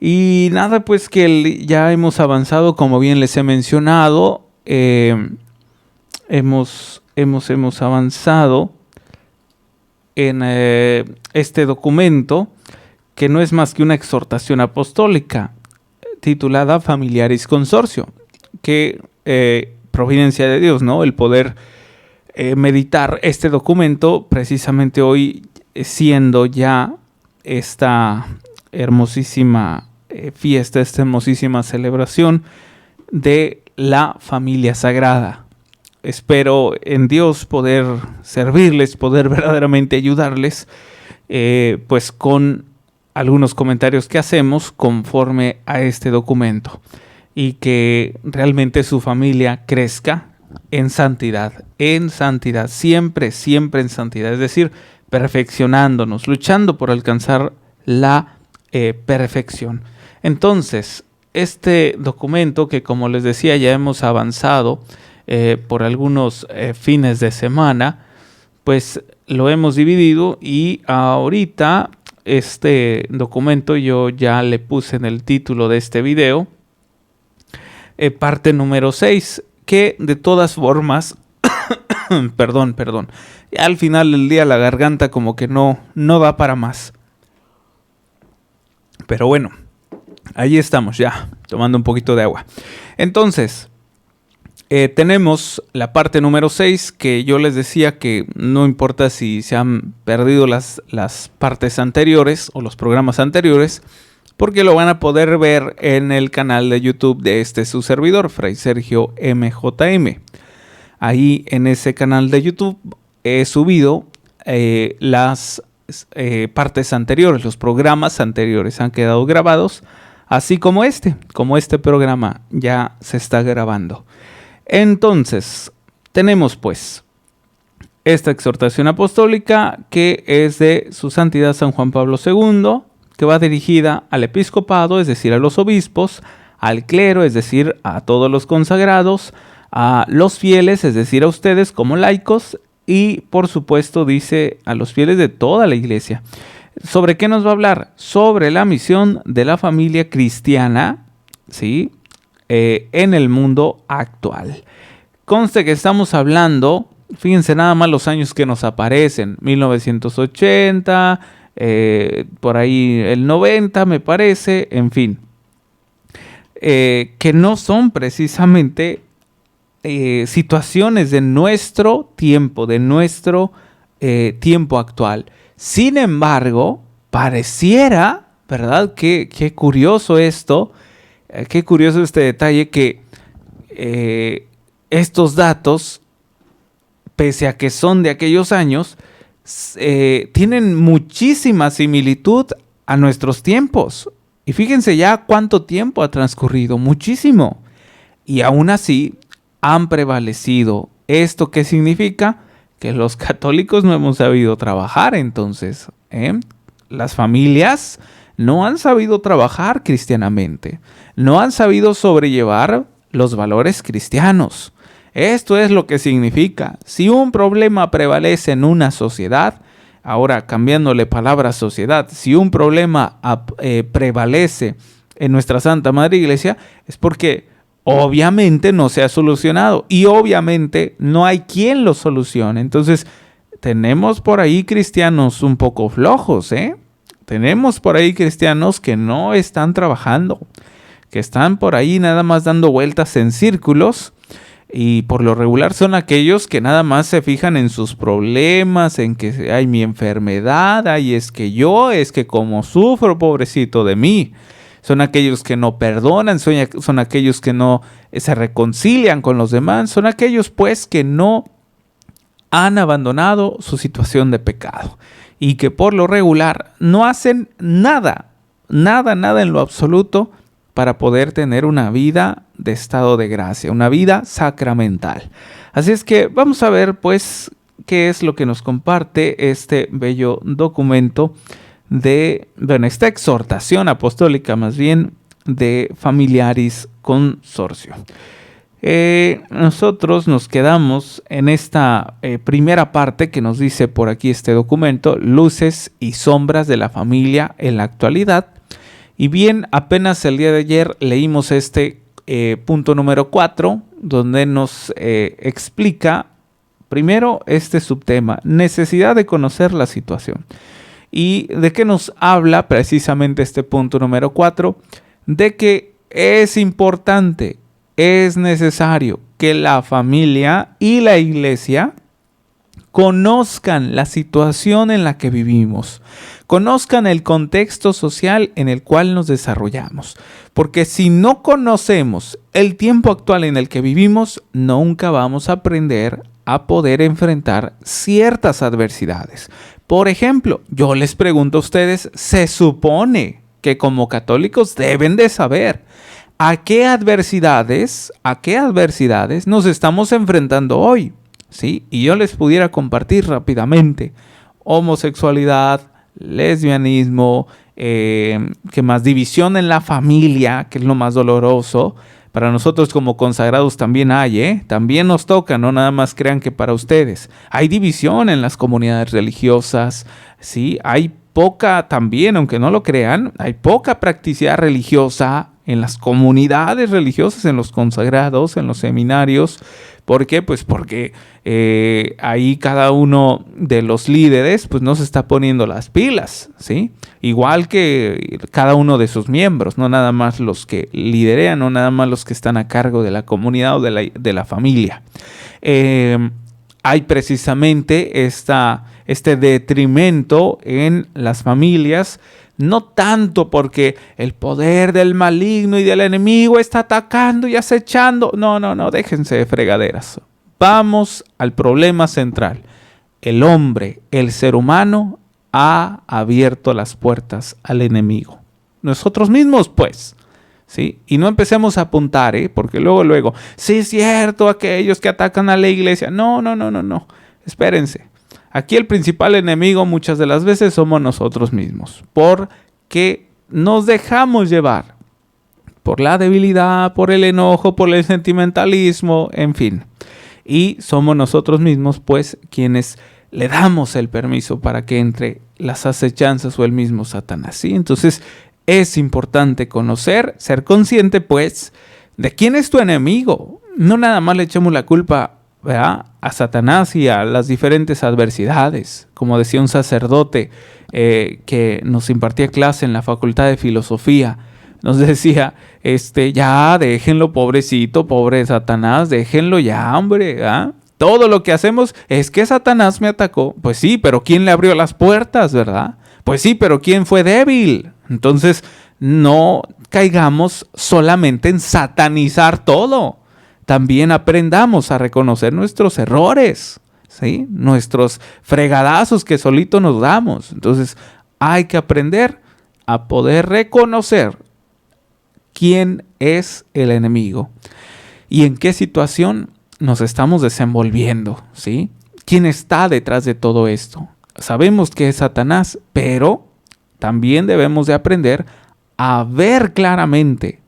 Y nada, pues que ya hemos avanzado, como bien les he mencionado, hemos avanzado en este documento, que no es más que una exhortación apostólica titulada Familiaris Consortio, que providencia de Dios, ¿no? El poder meditar este documento precisamente hoy, siendo ya esta hermosísima fiesta, esta hermosísima celebración de la familia sagrada. Espero en Dios poder servirles, poder verdaderamente ayudarles, pues con algunos comentarios que hacemos conforme a este documento, y que realmente su familia crezca en santidad, siempre, siempre en santidad, es decir, perfeccionándonos, luchando por alcanzar la perfección. Entonces, este documento, que como les decía ya hemos avanzado por algunos fines de semana, pues lo hemos dividido, y ahorita este documento yo ya le puse en el título de este video parte número 6, que de todas formas perdón, al final del día la garganta como que no da para más. Pero bueno, ahí estamos ya, tomando un poquito de agua. Entonces, tenemos la parte número 6, que yo les decía que no importa si se han perdido las partes anteriores o los programas anteriores, porque lo van a poder ver en el canal de YouTube de su servidor, Fray Sergio MJM. Ahí en ese canal de YouTube he subido las partes anteriores, los programas anteriores han quedado grabados, así como este programa ya se está grabando. Entonces, tenemos pues esta exhortación apostólica, que es de Su Santidad San Juan Pablo II, que va dirigida al episcopado, es decir, a los obispos, al clero, es decir, a todos los consagrados, a los fieles, es decir, a ustedes como laicos, y por supuesto dice a los fieles de toda la iglesia. ¿Sobre qué nos va a hablar? Sobre la misión de la familia cristiana, ¿sí? En el mundo actual. Conste que estamos hablando, fíjense nada más los años que nos aparecen, 1980, por ahí el 90 me parece, en fin, que no son precisamente situaciones de nuestro tiempo, tiempo actual. Sin embargo, pareciera, ¿verdad? Qué curioso esto, qué curioso este detalle, que estos datos, pese a que son de aquellos años, tienen muchísima similitud a nuestros tiempos. Y fíjense ya cuánto tiempo ha transcurrido, muchísimo. Y aún así han prevalecido. ¿Esto qué significa? Que los católicos no hemos sabido trabajar entonces. Las familias no han sabido trabajar cristianamente. No han sabido sobrellevar los valores cristianos. Esto es lo que significa. Si un problema prevalece en una sociedad, ahora cambiándole palabra sociedad, si un problema prevalece en nuestra Santa Madre Iglesia, es porque obviamente no se ha solucionado y obviamente no hay quien lo solucione. Entonces, tenemos por ahí cristianos un poco flojos, Tenemos por ahí cristianos que no están trabajando, que están por ahí nada más dando vueltas en círculos, y por lo regular son aquellos que nada más se fijan en sus problemas, en que hay mi enfermedad, es que como sufro, pobrecito de mí. Son aquellos que no perdonan, son aquellos que no se reconcilian con los demás, son aquellos pues que no han abandonado su situación de pecado y que por lo regular no hacen nada en lo absoluto para poder tener una vida de estado de gracia, una vida sacramental. Así es que vamos a ver pues qué es lo que nos comparte este bello documento esta exhortación apostólica más bien de Familiaris Consortio. Nosotros nos quedamos en esta primera parte que nos dice por aquí este documento, luces y sombras de la familia en la actualidad. Y bien, apenas el día de ayer leímos este punto número 4, donde nos explica primero este subtema, necesidad de conocer la situación. ¿Y de qué nos habla precisamente este punto número 4? De que es importante, es necesario que la familia y la iglesia conozcan la situación en la que vivimos, conozcan el contexto social en el cual nos desarrollamos, porque si no conocemos el tiempo actual en el que vivimos, nunca vamos a aprender a poder enfrentar ciertas adversidades. Por ejemplo, yo les pregunto a ustedes, se supone que como católicos deben de saber a qué adversidades nos estamos enfrentando hoy. ¿Sí? Y yo les pudiera compartir rápidamente homosexualidad, lesbianismo, que más división en la familia, que es lo más doloroso. Para nosotros como consagrados también hay, también nos toca, no nada más crean que para ustedes. Hay división en las comunidades religiosas, ¿sí? Hay poca también, aunque no lo crean, hay poca practicidad religiosa en las comunidades religiosas, en los consagrados, en los seminarios. ¿Por qué? Pues porque ahí cada uno de los líderes pues no se está poniendo las pilas, ¿sí? Igual que cada uno de sus miembros, no nada más los que liderean, no nada más los que están a cargo de la comunidad o de la familia. Hay precisamente este detrimento en las familias, no tanto porque el poder del maligno y del enemigo está atacando y acechando. No, déjense de fregaderas. Vamos al problema central. El hombre, el ser humano, ha abierto las puertas al enemigo. Nosotros mismos, pues. ¿Sí? Y no empecemos a apuntar, porque luego, sí es cierto, aquellos que atacan a la iglesia. No. Espérense. Aquí el principal enemigo muchas de las veces somos nosotros mismos, porque nos dejamos llevar por la debilidad, por el enojo, por el sentimentalismo, en fin. Y somos nosotros mismos, pues, quienes le damos el permiso para que entre las acechanzas o el mismo Satanás, ¿sí? Entonces, es importante conocer, ser consciente, pues, de quién es tu enemigo. No nada más le echemos la culpa, ¿verdad?, a Satanás y a las diferentes adversidades. Como decía un sacerdote que nos impartía clase en la Facultad de Filosofía, nos decía, ya déjenlo, pobrecito, pobre Satanás, déjenlo ya, hombre, ¿verdad? Todo lo que hacemos es que Satanás me atacó. Pues sí, pero ¿quién le abrió las puertas, verdad? Pues sí, pero ¿quién fue débil? Entonces, no caigamos solamente en satanizar todo. También aprendamos a reconocer nuestros errores, ¿sí? Nuestros fregadazos que solito nos damos. Entonces, hay que aprender a poder reconocer quién es el enemigo y en qué situación nos estamos desenvolviendo, ¿sí? ¿Quién está detrás de todo esto? Sabemos que es Satanás, pero también debemos de aprender a ver claramente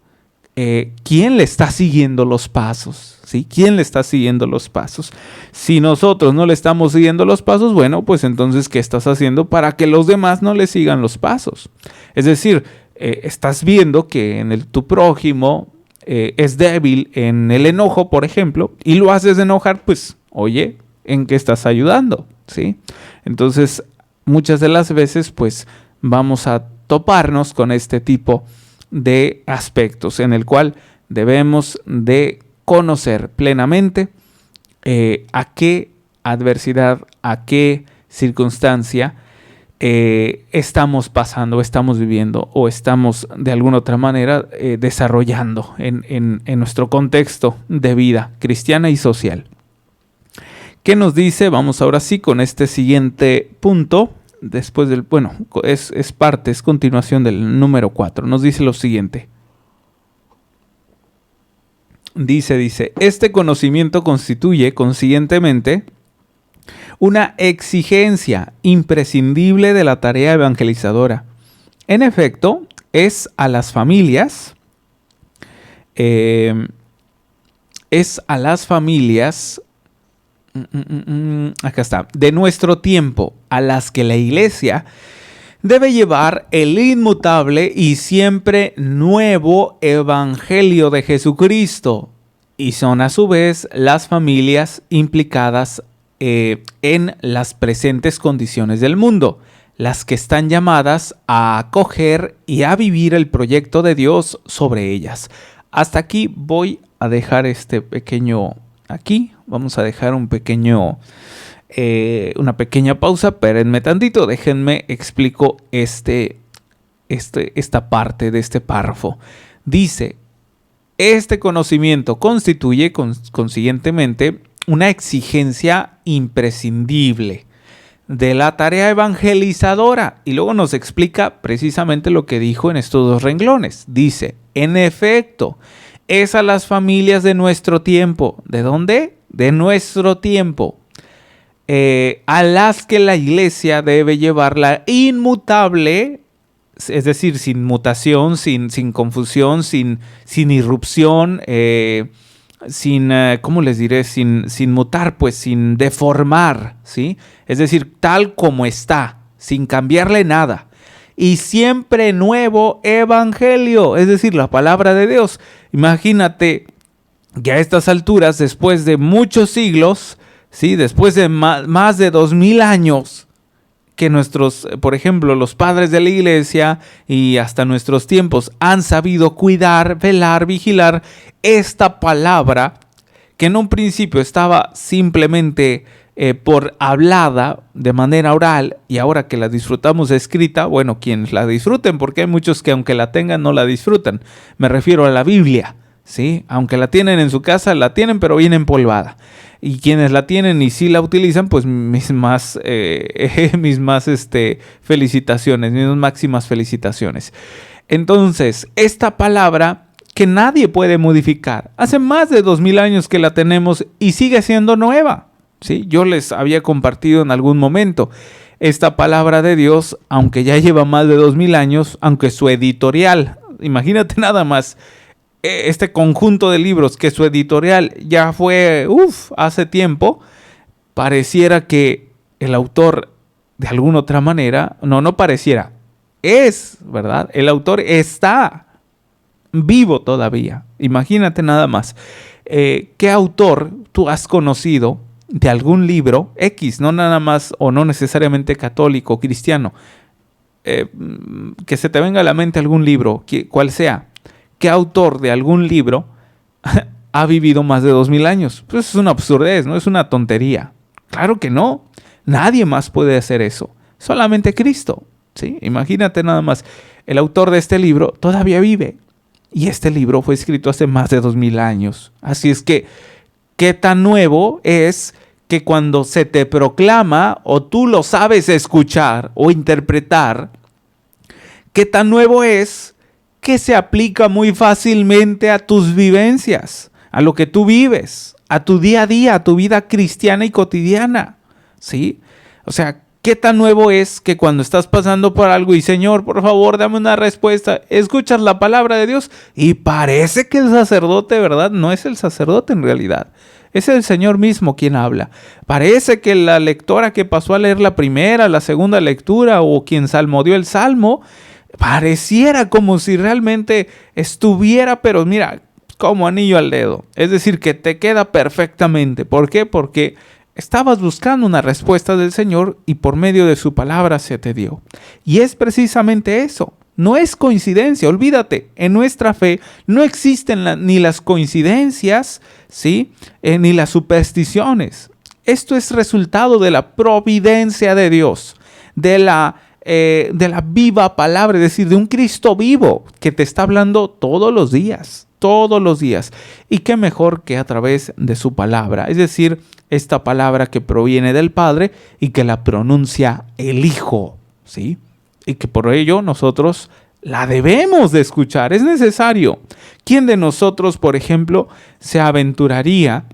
quién le está siguiendo los pasos, ¿sí? ¿Quién le está siguiendo los pasos? Si nosotros no le estamos siguiendo los pasos, bueno, pues entonces, ¿qué estás haciendo para que los demás no le sigan los pasos? Es decir, estás viendo que tu prójimo es débil en el enojo, por ejemplo, y lo haces enojar, pues, oye, ¿en qué estás ayudando? ¿Sí? Entonces, muchas de las veces, pues, vamos a toparnos con este tipo de aspectos en el cual debemos de conocer plenamente a qué adversidad, a qué circunstancia estamos pasando, estamos viviendo o estamos de alguna otra manera desarrollando en nuestro contexto de vida cristiana y social. ¿Qué nos dice? Vamos ahora sí con este siguiente punto. Después del, es continuación del número 4. Nos dice lo siguiente. Dice, este conocimiento constituye, consiguientemente, una exigencia imprescindible de la tarea evangelizadora. En efecto, es a las familias, acá está, de nuestro tiempo, a las que la iglesia debe llevar el inmutable y siempre nuevo Evangelio de Jesucristo, y son a su vez las familias implicadas en las presentes condiciones del mundo, las que están llamadas a acoger y a vivir el proyecto de Dios sobre ellas. Hasta aquí voy a dejar este pequeño, aquí vamos a dejar un pequeño, una pequeña pausa. Espérenme tantito, déjenme explico esta parte de este párrafo. Dice: este conocimiento constituye consiguientemente una exigencia imprescindible de la tarea evangelizadora. Y luego nos explica precisamente lo que dijo en estos dos renglones. Dice: en efecto, es a las familias de nuestro tiempo. ¿De dónde? De nuestro tiempo. A las que la iglesia debe llevar la inmutable, es decir, sin mutación, sin confusión, sin irrupción, ¿cómo les diré? Sin mutar, pues sin deformar, ¿sí? Es decir, tal como está, sin cambiarle nada. Y siempre nuevo evangelio, es decir, la palabra de Dios. Imagínate que a estas alturas, después de muchos siglos, ¿sí? Después de más de 2000 años, que nuestros, por ejemplo, los padres de la iglesia y hasta nuestros tiempos han sabido cuidar, velar, vigilar esta palabra que en un principio estaba simplemente por hablada de manera oral, y ahora que la disfrutamos escrita, bueno, quienes la disfruten, porque hay muchos que aunque la tengan no la disfrutan. Me refiero a la Biblia, ¿sí? Aunque la tienen en su casa, la tienen pero bien empolvada. Y quienes la tienen y sí la utilizan, pues mis más felicitaciones, mis máximas felicitaciones. Entonces, esta palabra que nadie puede modificar, hace más de 2000 años que la tenemos y sigue siendo nueva, ¿sí? Yo les había compartido en algún momento esta palabra de Dios, aunque ya lleva más de 2000 años, aunque su editorial, imagínate nada más, este conjunto de libros que su editorial ya fue hace tiempo, pareciera que el autor de alguna otra manera, no pareciera, es, ¿verdad? El autor está vivo todavía. Imagínate nada más. ¿Qué autor tú has conocido de algún libro X, no nada más o no necesariamente católico, cristiano, que se te venga a la mente algún libro, cual sea? ¿Qué autor de algún libro ha vivido más de 2000 años? Pues es una absurdez, ¿no? Es una tontería. Claro que no. Nadie más puede hacer eso. Solamente Cristo, ¿sí? Imagínate nada más. El autor de este libro todavía vive. Y este libro fue escrito hace más de 2000 años. Así es que, ¿qué tan nuevo es que cuando se te proclama o tú lo sabes escuchar o interpretar, qué tan nuevo es que se aplica muy fácilmente a tus vivencias, a lo que tú vives, a tu día a día, a tu vida cristiana y cotidiana, ¿sí? O sea, ¿qué tan nuevo es que cuando estás pasando por algo y Señor, por favor, dame una respuesta, escuchas la palabra de Dios y parece que el sacerdote, ¿verdad? No es el sacerdote en realidad, es el Señor mismo quien habla. Parece que la lectora que pasó a leer la primera, la segunda lectura o quien salmodió el salmo, pareciera como si realmente estuviera, pero mira, como anillo al dedo. Es decir, que te queda perfectamente. ¿Por qué? Porque estabas buscando una respuesta del Señor y por medio de su palabra se te dio. Y es precisamente eso. No es coincidencia, olvídate. En nuestra fe no existen ni las coincidencias, ¿sí? Ni las supersticiones. Esto es resultado de la providencia de Dios, de la viva palabra, es decir, de un Cristo vivo que te está hablando todos los días. Y qué mejor que a través de su palabra, es decir, esta palabra que proviene del Padre y que la pronuncia el Hijo, ¿sí? Y que por ello nosotros la debemos de escuchar, es necesario. ¿Quién de nosotros, por ejemplo, se aventuraría,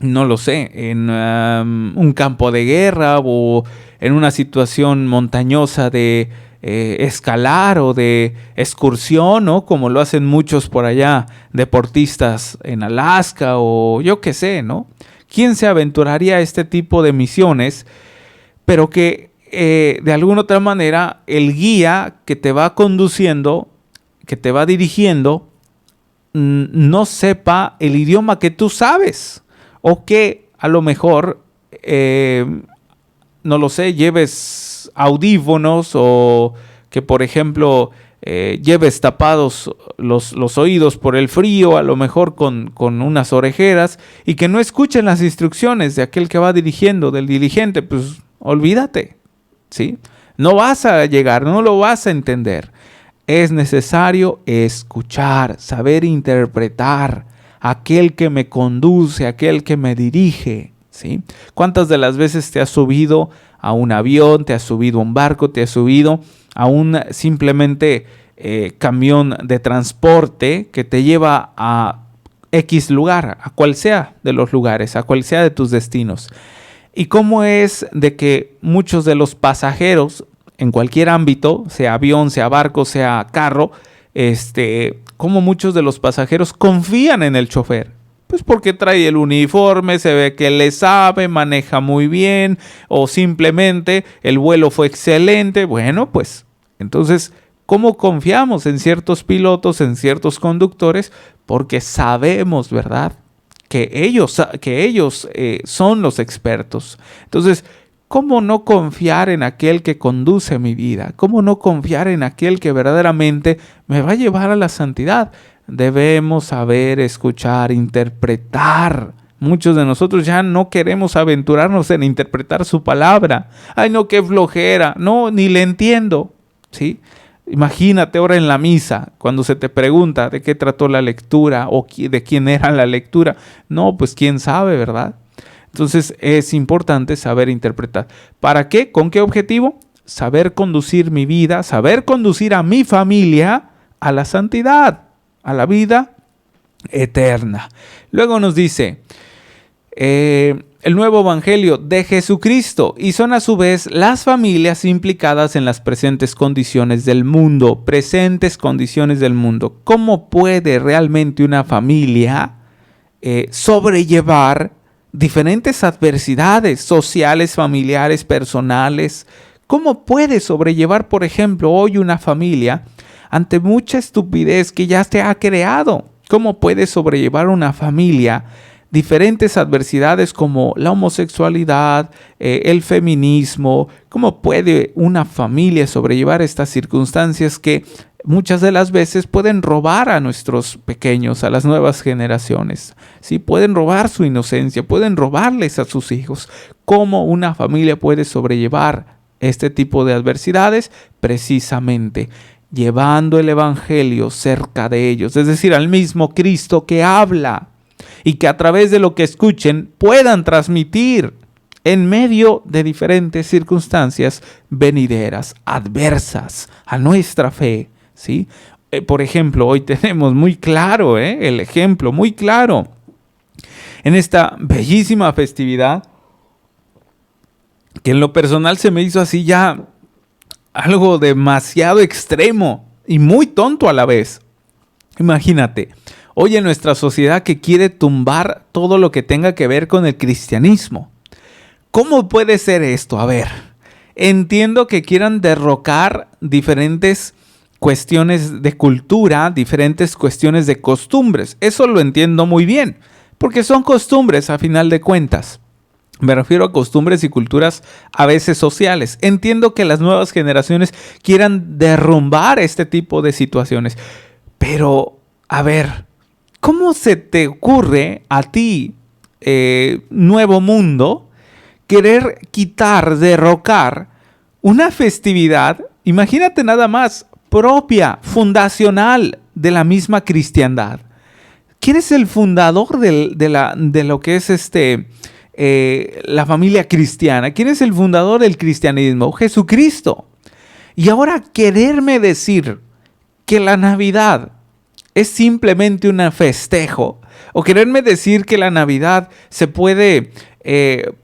no lo sé, en un campo de guerra o en una situación montañosa de escalar o de excursión, ¿no? Como lo hacen muchos por allá, deportistas en Alaska o yo qué sé, ¿no? ¿Quién se aventuraría a este tipo de misiones, pero que de alguna otra manera el guía que te va conduciendo, que te va dirigiendo, no sepa el idioma que tú sabes, o que a lo mejor, no lo sé, lleves audífonos, o que por ejemplo lleves tapados los oídos por el frío, a lo mejor con unas orejeras, y que no escuchen las instrucciones de aquel que va dirigiendo, del dirigente. Pues olvídate, ¿sí? No vas a llegar, no lo vas a entender. Es necesario escuchar, saber interpretar a aquel que me conduce, a aquel que me dirige, ¿sí? ¿Cuántas de las veces te has subido a un avión, te has subido a un barco, te has subido a un simplemente camión de transporte que te lleva a X lugar, a cual sea de los lugares, a cual sea de tus destinos? ¿Y cómo es de que muchos de los pasajeros en cualquier ámbito, sea avión, sea barco, sea carro, cómo muchos de los pasajeros confían en el chofer? Pues porque trae el uniforme, se ve que le sabe, maneja muy bien, o simplemente el vuelo fue excelente. Bueno, pues entonces, ¿cómo confiamos en ciertos pilotos, en ciertos conductores? Porque sabemos, ¿verdad?, que ellos son los expertos. Entonces, ¿cómo no confiar en aquel que conduce mi vida? ¿Cómo no confiar en aquel que verdaderamente me va a llevar a la santidad? Debemos saber escuchar, interpretar. Muchos de nosotros ya no queremos aventurarnos en interpretar su palabra. Ay, no, qué flojera. No, ni le entiendo, ¿sí? Imagínate ahora en la misa, cuando se te pregunta de qué trató la lectura o de quién era la lectura. No, pues quién sabe, ¿verdad? Entonces es importante saber interpretar. ¿Para qué? ¿Con qué objetivo? Saber conducir mi vida, saber conducir a mi familia a la santidad, a la vida eterna. Luego nos dice el nuevo evangelio de Jesucristo, y son a su vez las familias implicadas en las presentes condiciones del mundo. Presentes condiciones del mundo. ¿Cómo puede realmente una familia sobrellevar diferentes adversidades sociales, familiares, personales? ¿Cómo puede sobrellevar, por ejemplo, hoy una familia ante mucha estupidez que ya se ha creado? ¿Cómo puede sobrellevar una familia diferentes adversidades como la homosexualidad, el feminismo? ¿Cómo puede una familia sobrellevar estas circunstancias que muchas de las veces pueden robar a nuestros pequeños, a las nuevas generaciones? ¿Sí? Pueden robar su inocencia, pueden robarles a sus hijos. ¿Cómo una familia puede sobrellevar este tipo de adversidades? Precisamente llevando el evangelio cerca de ellos, es decir, al mismo Cristo que habla, y que a través de lo que escuchen puedan transmitir en medio de diferentes circunstancias venideras, adversas a nuestra fe, ¿sí? Por ejemplo, hoy tenemos muy claro, el ejemplo muy claro en esta bellísima festividad, que en lo personal se me hizo así ya algo demasiado extremo y muy tonto a la vez. Imagínate, hoy en nuestra sociedad que quiere tumbar todo lo que tenga que ver con el cristianismo. ¿Cómo puede ser esto? A ver, entiendo que quieran derrocar diferentes cuestiones de cultura, diferentes cuestiones de costumbres. Eso lo entiendo muy bien, porque son costumbres a final de cuentas. Me refiero a costumbres y culturas a veces sociales. Entiendo que las nuevas generaciones quieran derrumbar este tipo de situaciones. Pero, a ver, ¿cómo se te ocurre a ti, Nuevo Mundo, querer quitar, derrocar una festividad, imagínate nada más, propia, fundacional de la misma cristiandad? ¿Quién es el fundador de lo que es la familia cristiana? ¿Quién es el fundador del cristianismo? Jesucristo. Y ahora quererme decir que la Navidad es simplemente un festejo, o quererme decir que la Navidad se puede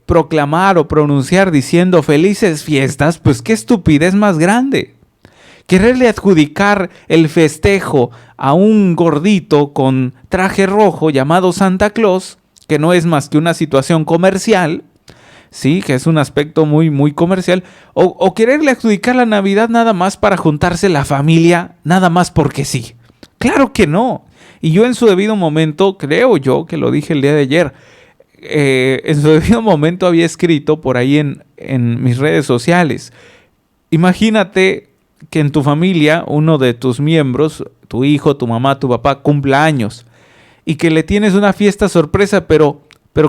proclamar o pronunciar diciendo felices fiestas, pues qué estupidez más grande. Quererle adjudicar el festejo a un gordito con traje rojo llamado Santa Claus, que no es más que una situación comercial, sí, que es un aspecto muy, muy comercial, o quererle adjudicar la Navidad nada más para juntarse la familia, nada más porque sí. Claro que no. Y yo en su debido momento, creo yo que lo dije el día de ayer, en su debido momento había escrito por ahí en mis redes sociales. Imagínate que en tu familia uno de tus miembros, tu hijo, tu mamá, tu papá, cumpla años y que le tienes una fiesta sorpresa, pero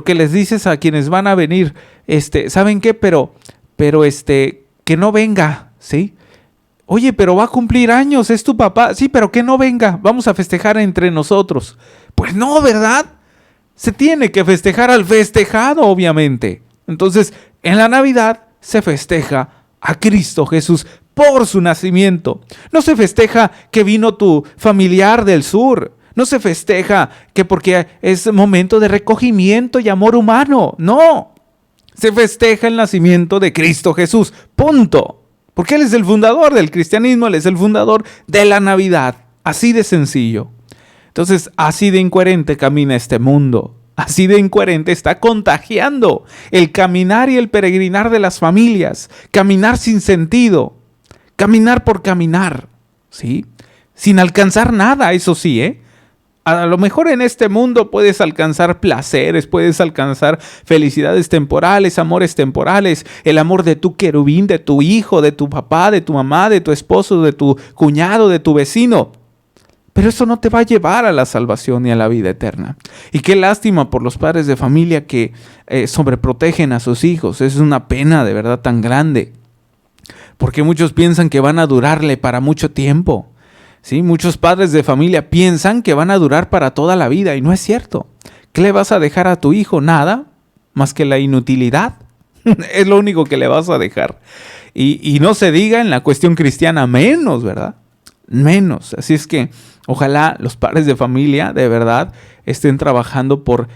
que les dices a quienes van a venir, ¿saben qué? Pero que no venga, ¿sí? Oye, pero va a cumplir años, es tu papá. Sí, pero que no venga, vamos a festejar entre nosotros. Pues no, ¿verdad? Se tiene que festejar al festejado, obviamente. Entonces, en la Navidad se festeja a Cristo Jesús por su nacimiento. No se festeja que vino tu familiar del sur. No se festeja que porque es momento de recogimiento y amor humano. No. Se festeja el nacimiento de Cristo Jesús. Punto. Porque Él es el fundador del cristianismo, Él es el fundador de la Navidad. Así de sencillo. Entonces, así de incoherente camina este mundo. Así de incoherente está contagiando el caminar y el peregrinar de las familias. Caminar sin sentido. Caminar por caminar. ¿Sí? Sin alcanzar nada, eso sí, ¿eh? A lo mejor en este mundo puedes alcanzar placeres, puedes alcanzar felicidades temporales, amores temporales, el amor de tu querubín, de tu hijo, de tu papá, de tu mamá, de tu esposo, de tu cuñado, de tu vecino. Pero eso no te va a llevar a la salvación ni a la vida eterna. Y qué lástima por los padres de familia que sobreprotegen a sus hijos. Es una pena de verdad tan grande. Porque muchos piensan que van a durarle para mucho tiempo. ¿Sí? Muchos padres de familia piensan que van a durar para toda la vida y no es cierto. ¿Qué le vas a dejar a tu hijo? Nada, más que la inutilidad. Es lo único que le vas a dejar. Y no se diga en la cuestión cristiana menos, ¿verdad? Menos. Así es que ojalá los padres de familia de verdad estén trabajando por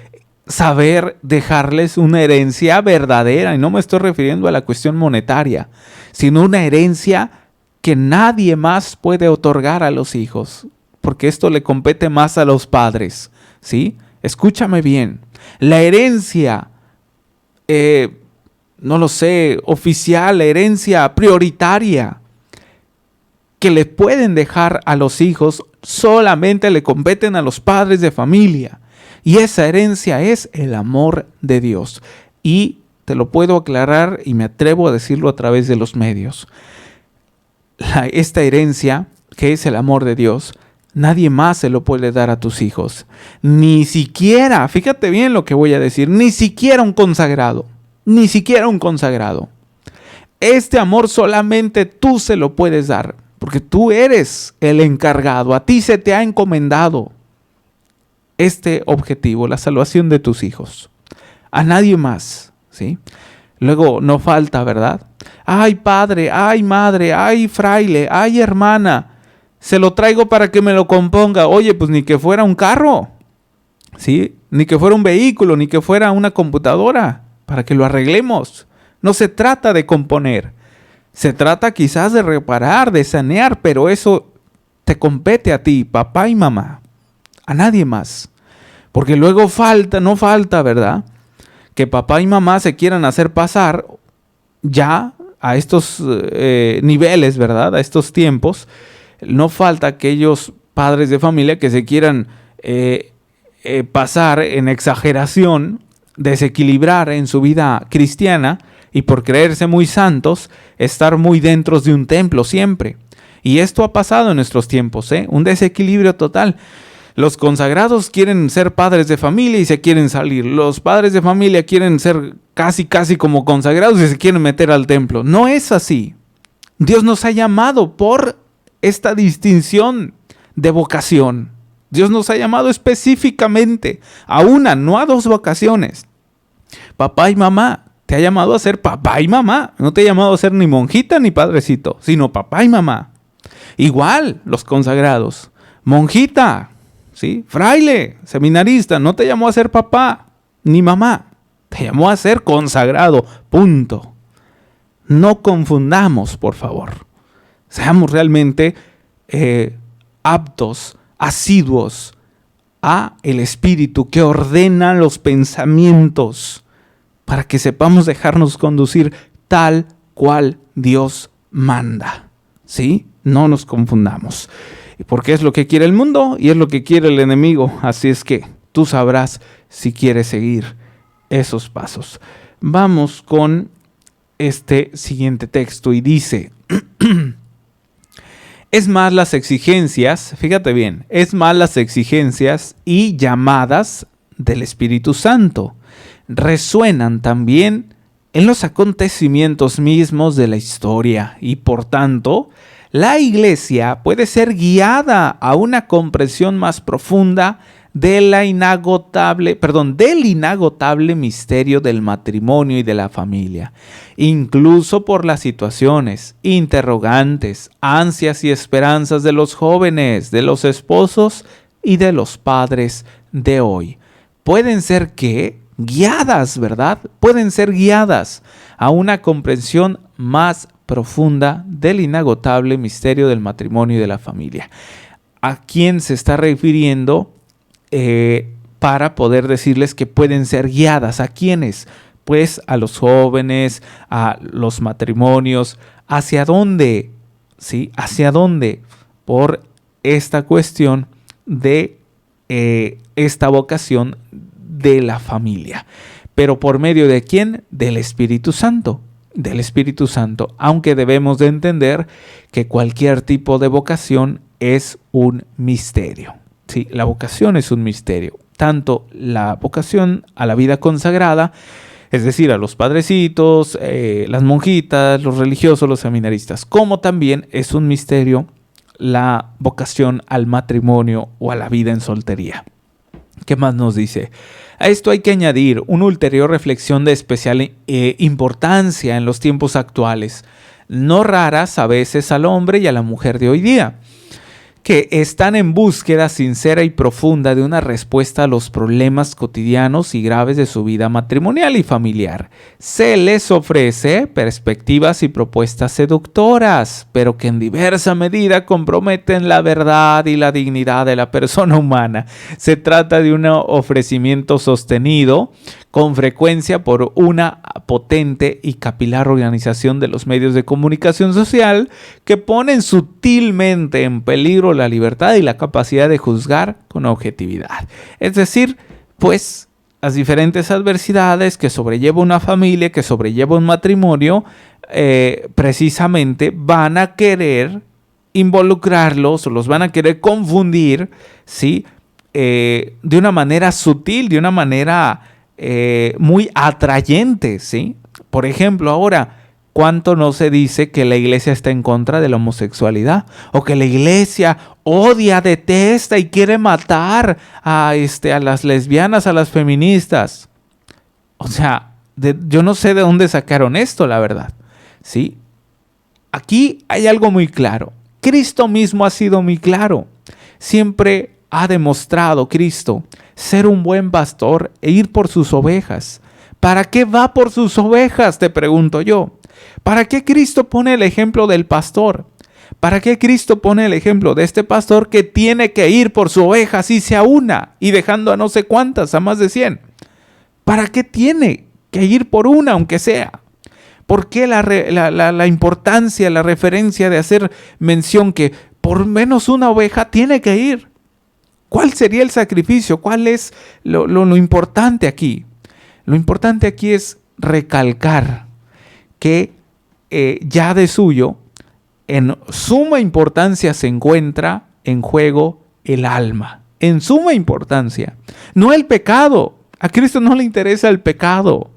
saber dejarles una herencia verdadera. Y no me estoy refiriendo a la cuestión monetaria, sino una herencia que nadie más puede otorgar a los hijos, porque esto le compete más a los padres, ¿sí? Escúchame bien, la herencia, no lo sé, oficial, la herencia prioritaria que le pueden dejar a los hijos, solamente le competen a los padres de familia, y esa herencia es el amor de Dios, y te lo puedo aclarar y me atrevo a decirlo a través de los medios. Esta herencia, que es el amor de Dios, nadie más se lo puede dar a tus hijos. Ni siquiera, fíjate bien lo que voy a decir, ni siquiera un consagrado. Ni siquiera un consagrado. Este amor solamente tú se lo puedes dar, porque tú eres el encargado. A ti se te ha encomendado este objetivo, la salvación de tus hijos. A nadie más, ¿sí? Luego no falta, ¿verdad? Ay padre, ay madre, ay fraile, ay hermana, se lo traigo para que me lo componga. Oye, pues ni que fuera un carro, ¿sí? Ni que fuera un vehículo, ni que fuera una computadora, para que lo arreglemos. No se trata de componer, se trata quizás de reparar, de sanear, pero eso te compete a ti, papá y mamá, a nadie más. Porque luego no falta, ¿verdad? Que papá y mamá se quieran hacer pasar ya a estos niveles, ¿verdad? A estos tiempos. No falta aquellos padres de familia que se quieran pasar en exageración, desequilibrar en su vida cristiana y por creerse muy santos, estar muy dentro de un templo siempre. Y esto ha pasado en nuestros tiempos, un desequilibrio total. Los consagrados quieren ser padres de familia y se quieren salir. Los padres de familia quieren ser casi como consagrados y se quieren meter al templo. No es así. Dios nos ha llamado por esta distinción de vocación. Dios nos ha llamado específicamente a una, no a dos vocaciones. Papá y mamá. Te ha llamado a ser papá y mamá. No te ha llamado a ser ni monjita ni padrecito, sino papá y mamá. Igual los consagrados. Monjita. ¿Sí? Fraile, seminarista, no te llamó a ser papá ni mamá, te llamó a ser consagrado, punto. No confundamos, por favor. Seamos realmente aptos, asiduos a el Espíritu que ordena los pensamientos. para que sepamos dejarnos conducir tal cual Dios manda. ¿Sí? No nos confundamos. Porque es lo que quiere el mundo y es lo que quiere el enemigo. Así es que tú sabrás si quieres seguir esos pasos. Vamos con este siguiente texto y dice: es más las exigencias, fíjate bien, es más las exigencias y llamadas del Espíritu Santo resuenan también en los acontecimientos mismos de la historia y por tanto la Iglesia puede ser guiada a una comprensión más profunda del inagotable misterio del matrimonio y de la familia, incluso por las situaciones, interrogantes, ansias y esperanzas de los jóvenes, de los esposos y de los padres de hoy. Pueden ser guiadas, ¿verdad? Pueden ser guiadas a una comprensión más profunda del inagotable misterio del matrimonio y de la familia. ¿A quién se está refiriendo para poder decirles que pueden ser guiadas? ¿A quiénes? Pues a los jóvenes, a los matrimonios. ¿Hacia dónde? ¿Sí? ¿Hacia dónde? Por esta cuestión de esta vocación de la familia. ¿Pero por medio de quién? Del Espíritu Santo. Del Espíritu Santo. Aunque debemos de entender que cualquier tipo de vocación es un misterio. Sí, la vocación es un misterio. Tanto la vocación a la vida consagrada, es decir, a los padrecitos, las monjitas, los religiosos, los seminaristas, como también es un misterio la vocación al matrimonio o a la vida en soltería. ¿Qué más nos dice? A esto hay que añadir una ulterior reflexión de especial importancia en los tiempos actuales, no raras a veces al hombre y a la mujer de hoy día, que están en búsqueda sincera y profunda de una respuesta a los problemas cotidianos y graves de su vida matrimonial y familiar. Se les ofrece perspectivas y propuestas seductoras, pero que en diversa medida comprometen la verdad y la dignidad de la persona humana. Se trata de un ofrecimiento sostenido con frecuencia por una potente y capilar organización de los medios de comunicación social que ponen sutilmente en peligro la libertad y la capacidad de juzgar con objetividad. Es decir, pues las diferentes adversidades que sobrelleva una familia, que sobrelleva un matrimonio, precisamente van a querer involucrarlos o los van a querer confundir, ¿sí? De una manera sutil, de una manera muy atrayente, ¿sí? Por ejemplo, ahora, ¿cuánto no se dice que la iglesia está en contra de la homosexualidad? O que la iglesia odia, detesta y quiere matar a las lesbianas, a las feministas. O sea, yo no sé de dónde sacaron esto, la verdad, ¿sí? Aquí hay algo muy claro. Cristo mismo ha sido muy claro. Siempre ha demostrado Cristo ser un buen pastor e ir por sus ovejas. ¿Para qué va por sus ovejas? Te pregunto yo. ¿Para qué Cristo pone el ejemplo del pastor? ¿Para qué Cristo pone el ejemplo de este pastor que tiene que ir por su oveja así sea una y dejando a no sé cuántas, a más de 100? ¿Para qué tiene que ir por una aunque sea? ¿Por qué la importancia, la referencia de hacer mención que por menos una oveja tiene que ir? ¿Cuál sería el sacrificio? ¿Cuál es lo importante aquí? Lo importante aquí es recalcar que ya de suyo, en suma importancia se encuentra en juego el alma. En suma importancia. No el pecado. A Cristo no le interesa el pecado.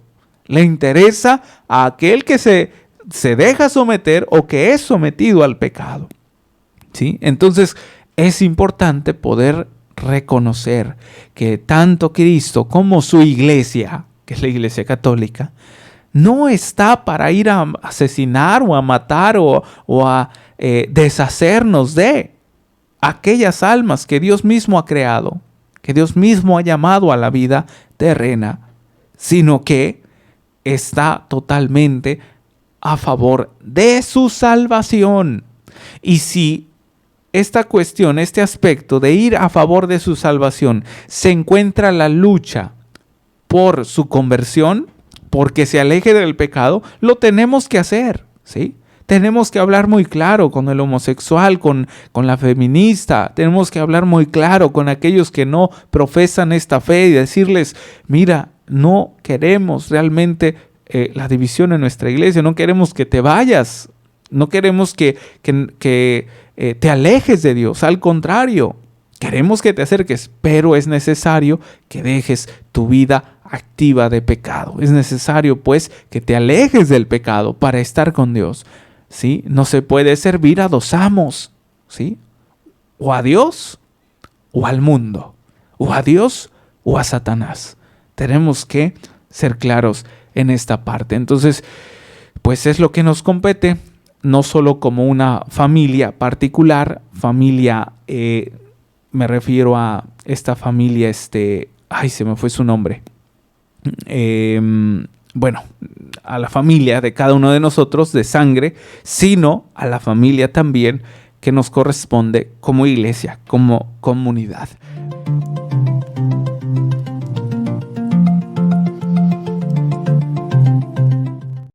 Le interesa a aquel que se deja someter o que es sometido al pecado. ¿Sí? Entonces es importante poder reconocer que tanto Cristo como su iglesia, que es la Iglesia Católica, no está para ir a asesinar o a matar o a deshacernos de aquellas almas que Dios mismo ha creado, que Dios mismo ha llamado a la vida terrena, sino que está totalmente a favor de su salvación. Y si esta cuestión, este aspecto de ir a favor de su salvación, se encuentra la lucha por su conversión, porque se aleje del pecado, lo tenemos que hacer, ¿sí? Tenemos que hablar muy claro con el homosexual, con la feminista. Tenemos que hablar muy claro con aquellos que no profesan esta fe y decirles, mira, no queremos realmente la división en nuestra iglesia. No queremos que te vayas. No queremos que te alejes de Dios. Al contrario, queremos que te acerques, pero es necesario que dejes tu vida activa de pecado. Es necesario, pues, que te alejes del pecado para estar con Dios. ¿Sí? No se puede servir a dos amos, ¿sí? O a Dios o al mundo, o a Dios o a Satanás. Tenemos que ser claros en esta parte. Entonces, pues es lo que nos compete, no solo como una familia particular, familia, me refiero a esta familia, ay, se me fue su nombre. Bueno, a la familia de cada uno de nosotros de sangre, sino a la familia también que nos corresponde como iglesia, como comunidad.